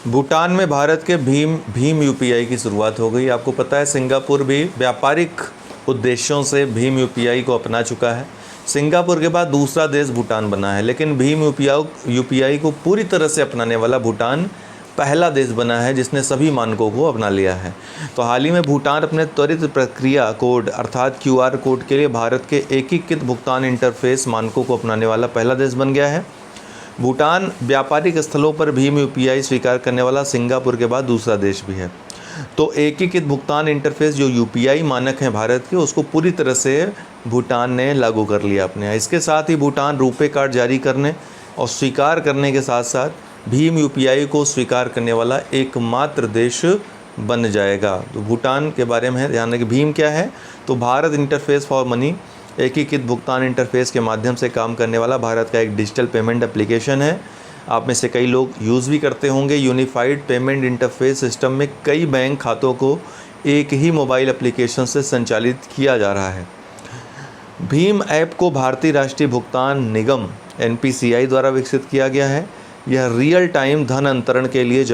भूटान में भारत के भीम यूपीआई की शुरुआत हो गई। आपको पता है सिंगापुर भी व्यापारिक उद्देश्यों से भीम यूपीआई को अपना चुका है। सिंगापुर के बाद दूसरा देश भूटान बना है, लेकिन भीम यूपीआई को पूरी तरह से अपनाने वाला भूटान पहला देश बना है जिसने सभी मानकों को अपना लिया है। तो हाल ही में भूटान अपने त्वरित प्रक्रिया कोड अर्थात क्यूआर कोड के लिए भारत के एकीकृत भुगतान इंटरफेस मानकों को अपनाने वाला पहला देश बन गया है। भूटान व्यापारिक स्थलों पर भीम यूपीआई स्वीकार करने वाला सिंगापुर के बाद दूसरा देश भी है। तो एकीकृत भुगतान इंटरफेस जो यूपीआई मानक हैं भारत के, उसको पूरी तरह से भूटान ने लागू कर लिया अपने यहाँ। इसके साथ ही भूटान रुपे कार्ड जारी करने और स्वीकार करने के साथ साथ भीम यूपीआई को स्वीकार करने वाला एकमात्र देश बन जाएगा। तो भूटान के बारे में ध्यान रखें। भीम क्या है? तो भारत इंटरफेस फॉर मनी, एकीकृत भुगतान इंटरफेस के माध्यम से काम करने वाला भारत का एक डिजिटल पेमेंट एप्लीकेशन है। आप में से कई लोग यूज़ भी करते होंगे। यूनिफाइड पेमेंट इंटरफेस सिस्टम में कई बैंक खातों को एक ही मोबाइल एप्लीकेशन से संचालित किया जा रहा है। भीम ऐप को भारतीय राष्ट्रीय भुगतान निगम एनपीसीआई द्वारा विकसित किया गया है। यह रियल टाइम धन अंतरण के लिए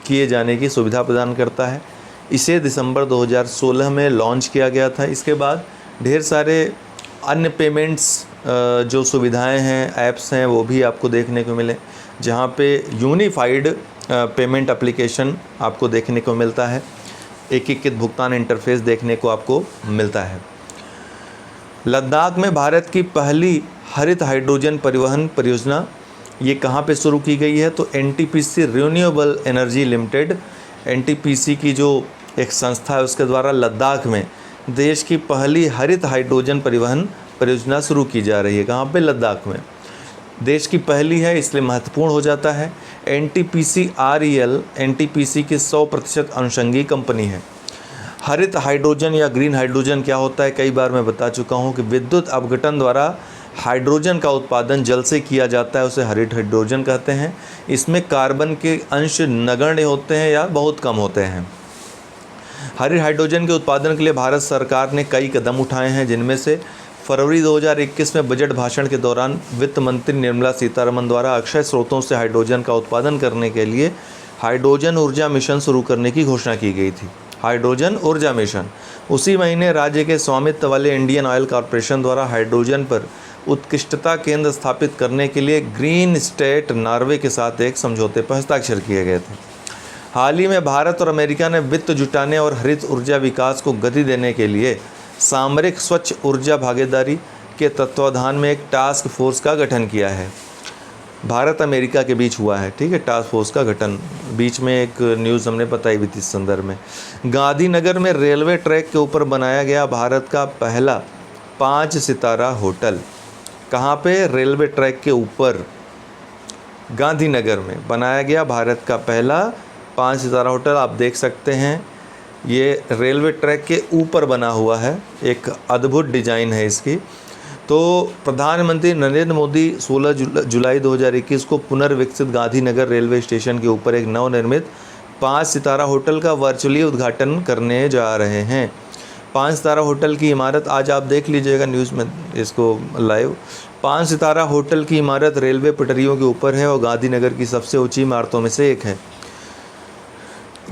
किए जाने की सुविधा प्रदान करता है। इसे दिसंबर 2016 में लॉन्च किया गया था। इसके बाद ढेर सारे अन्य पेमेंट्स जो सुविधाएं हैं, ऐप्स हैं, वो भी आपको देखने को मिले, जहां पे यूनिफाइड पेमेंट एप्लीकेशन आपको देखने को मिलता है, एकीकृत भुगतान इंटरफेस देखने को आपको मिलता है। लद्दाख में भारत की पहली हरित हाइड्रोजन परिवहन परियोजना ये कहाँ पे शुरू की गई है? तो NTPC renewable energy limited, NTPC की जो एक संस्था है उसके द्वारा लद्दाख में देश की पहली हरित हाइड्रोजन परिवहन परियोजना शुरू की जा रही है। कहाँ पे? लद्दाख में। देश की पहली है इसलिए महत्वपूर्ण हो जाता है। एनटीपीसी REL एनटीपीसी की 100% अनुषंगी कंपनी है। हरित हाइड्रोजन या ग्रीन हाइड्रोजन क्या होता है? कई बार मैं बता चुका हूँ कि विद्युत अपघटन द्वारा हाइड्रोजन का उत्पादन जल से किया जाता है, उसे हरित हाइड्रोजन कहते हैं। इसमें कार्बन के अंश नगण्य होते हैं या बहुत कम होते हैं। हरित हाइड्रोजन के उत्पादन के लिए भारत सरकार ने कई कदम उठाए हैं, जिनमें से फरवरी 2021 में बजट भाषण के दौरान वित्त मंत्री निर्मला सीतारमण द्वारा अक्षय स्रोतों से हाइड्रोजन का उत्पादन करने के लिए हाइड्रोजन ऊर्जा मिशन शुरू करने की घोषणा की गई थी। हाइड्रोजन ऊर्जा मिशन। उसी महीने राज्य के स्वामित्व वाले इंडियन ऑयल कॉरपोरेशन द्वारा हाइड्रोजन पर उत्कृष्टता केंद्र स्थापित करने के लिए ग्रीन स्टेट नॉर्वे के साथ एक समझौते पर हस्ताक्षर किए गए थे। हाल ही में भारत और अमेरिका ने वित्त जुटाने और हरित ऊर्जा विकास को गति देने के लिए सामरिक स्वच्छ ऊर्जा भागीदारी के तत्वाधान में एक टास्क फोर्स का गठन किया है। भारत अमेरिका के बीच हुआ है, ठीक है, टास्क फोर्स का गठन। बीच में एक न्यूज़ हमने बताई भी थी इस संदर्भ में। गांधीनगर में रेलवे ट्रैक के ऊपर बनाया गया भारत का पहला 5 सितारा होटल। कहाँ पे? रेलवे ट्रैक के ऊपर गांधीनगर में बनाया गया भारत का पहला 5 सितारा होटल। आप देख सकते हैं ये रेलवे ट्रैक के ऊपर बना हुआ है, एक अद्भुत डिज़ाइन है इसकी। तो प्रधानमंत्री नरेंद्र मोदी 16 जुलाई 2021 को पुनर्विकसित गांधीनगर रेलवे स्टेशन के ऊपर एक नवनिर्मित 5 सितारा होटल का वर्चुअली उद्घाटन करने जा रहे हैं। 5 सितारा होटल की इमारत आज आप देख लीजिएगा न्यूज़ में इसको लाइव। 5 सितारा होटल की इमारत रेलवे पटरियों के ऊपर है और गांधीनगर की सबसे ऊंची इमारतों में से एक है।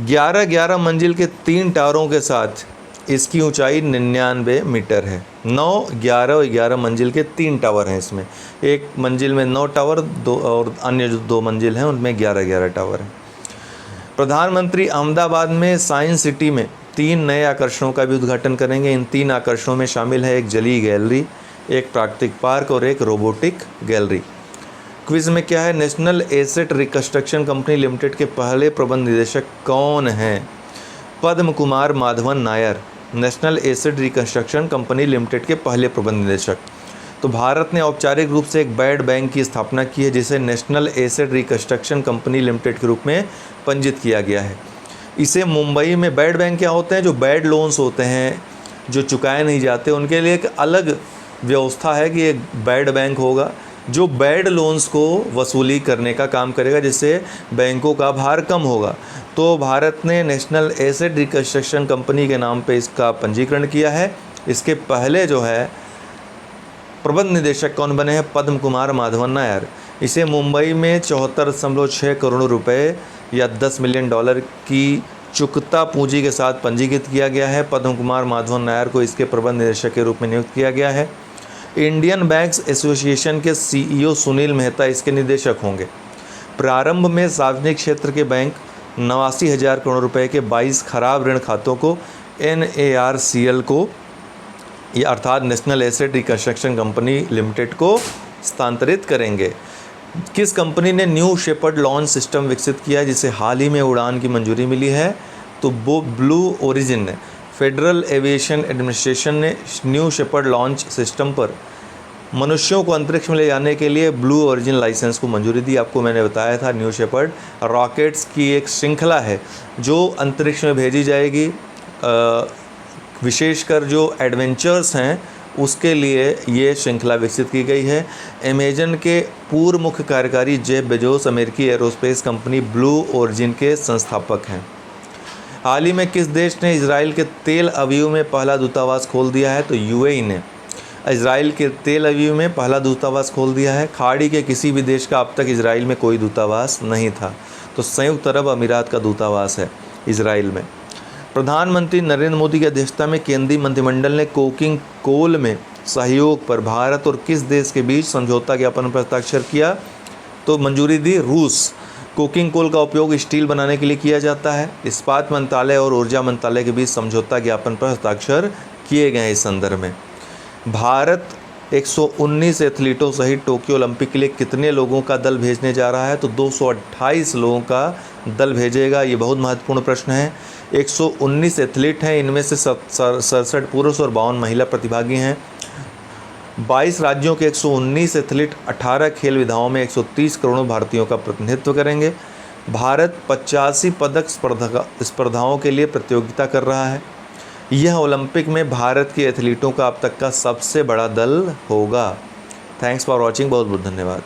11 मंजिल के 3 टावरों के साथ इसकी ऊंचाई 99 मीटर है। 9, 11 और 11 मंजिल के 3 टावर हैं इसमें। एक मंजिल में 9 टावर, दो और अन्य जो 2 मंजिल हैं उनमें 11 टावर हैं। प्रधानमंत्री अहमदाबाद में साइंस सिटी में 3 नए आकर्षणों का भी उद्घाटन करेंगे। इन 3 आकर्षणों में शामिल है एक जलीय गैलरी, एक प्राकृतिक पार्क और एक रोबोटिक गैलरी। क्विज में क्या है? National asset reconstruction company limited के पहले प्रबंध निदेशक कौन हैं? Padma Kumar Madhavan Nair, national asset reconstruction company limited के पहले प्रबंध निदेशक। तो भारत ने औपचारिक रूप से एक बैड बैंक की स्थापना की है, जिसे national asset reconstruction company limited के रूप में पंजीकृत किया गया है। इसे मुंबई में बैड बैंक क्या होते हैं? जो बैड लोन्स होते हैं, जो चुकाए नहीं जाते, उनके लिए एक अलग व्यवस्था है कि एक बैड बैंक होगा जो बैड लोन्स को वसूली करने का काम करेगा, जिससे बैंकों का भार कम होगा। तो भारत ने नेशनल एसेट रिकंस्ट्रक्शन कंपनी के नाम पे इसका पंजीकरण किया है। इसके पहले जो है प्रबंध निदेशक कौन बने हैं? पद्म कुमार माधवन नायर। इसे मुंबई में 74.6 करोड़ रुपए या $10 मिलियन की चुकता पूंजी के साथ पंजीकृत किया गया है। पद्म कुमार माधवन नायर को इसके प्रबंध निदेशक के रूप में नियुक्त किया गया है। इंडियन बैंक्स एसोसिएशन के सीईओ सुनील मेहता इसके निदेशक होंगे। प्रारंभ में सार्वजनिक क्षेत्र के बैंक 89,000 करोड़ रुपए के 22 खराब ऋण खातों को NARCL को अर्थात national asset reconstruction company limited को स्थानांतरित करेंगे। किस कंपनी ने न्यू शेपर्ड लॉन्च सिस्टम विकसित किया जिसे हाल ही में उड़ान की मंजूरी मिली है? तो वो ब्लू ओरिजिन ने। फेडरल एविएशन एडमिनिस्ट्रेशन ने न्यू शेपर्ड लॉन्च सिस्टम पर मनुष्यों को अंतरिक्ष में ले जाने के लिए ब्लू ओरिजिन लाइसेंस को मंजूरी दी। आपको मैंने बताया था न्यू शेपर्ड रॉकेट्स की एक श्रृंखला है जो अंतरिक्ष में भेजी जाएगी। विशेषकर जो एडवेंचर्स हैं उसके लिए ये श्रृंखला विकसित की गई है। अमेजन के पूर्व मुख्य कार्यकारी जेफ बेजोस अमेरिकी एरोस्पेस कंपनी ब्लू ओरिजिन के संस्थापक हैं। हाल ही में किस देश ने इजराइल के तेल अवीव में पहला दूतावास खोल दिया है? तो UAE ने इजराइल के तेल अवीव में पहला दूतावास खोल दिया है। खाड़ी के किसी भी देश का अब तक इजराइल में कोई दूतावास नहीं था। तो संयुक्त अरब अमीरात का दूतावास है इजराइल में। प्रधानमंत्री नरेंद्र मोदी की अध्यक्षता में केंद्रीय मंत्रिमंडल ने कोकिंग कोल में सहयोग पर भारत और किस देश के बीच समझौता ज्ञापन पर हस्ताक्षर किया? तो मंजूरी दी रूस। कोकिंग कोल का उपयोग स्टील बनाने के लिए किया जाता है। इस्पात मंत्रालय और ऊर्जा मंत्रालय के बीच समझौता ज्ञापन पर हस्ताक्षर किए गए हैं। इस संदर्भ में भारत 119 एथलीटों सहित टोक्यो ओलंपिक के लिए कितने लोगों का दल भेजने जा रहा है? तो 228 लोगों का दल भेजेगा। ये बहुत महत्वपूर्ण प्रश्न है। 119 एथलीट हैं, इनमें से 67 पुरुष और 52 महिला प्रतिभागी हैं। 22 राज्यों के 119 एथलीट 18 खेल विधाओं में 130 करोड़ भारतीयों का प्रतिनिधित्व करेंगे। भारत 85 पदक स्पर्धाओं के लिए प्रतियोगिता कर रहा है। यह ओलंपिक में भारत के एथलीटों का अब तक का सबसे बड़ा दल होगा। Thanks for watching. बहुत बहुत धन्यवाद।